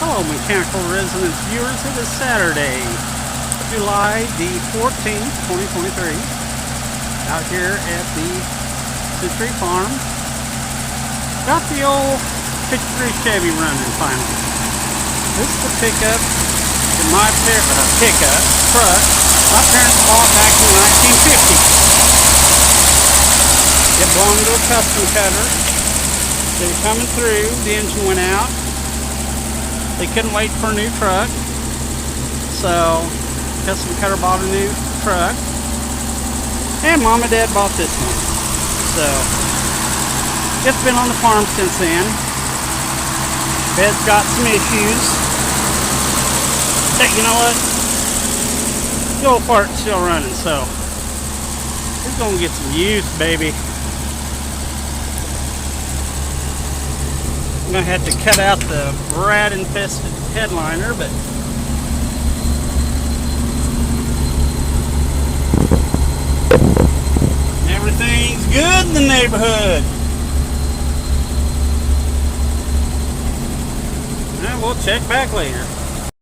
Hello, Mechanical Resonance viewers. It is Saturday, July the 14th, 2023. Out here at the Century Farm. Got the old 53 Chevy running finally. This is the pickup in my pickup truck my parents bought back in 1950. It belonged to a custom cutter. They were coming through, the engine went out. They couldn't wait for a new truck, so custom cutter bought a new truck, and Mom and Dad bought this one. So it's been on the farm since then. Bed's got some issues. But you know what? The old part's still running, so it's gonna get some use, baby. I'm gonna have to cut out the rat infested headliner, but everything's good in the neighborhood. And we'll check back later.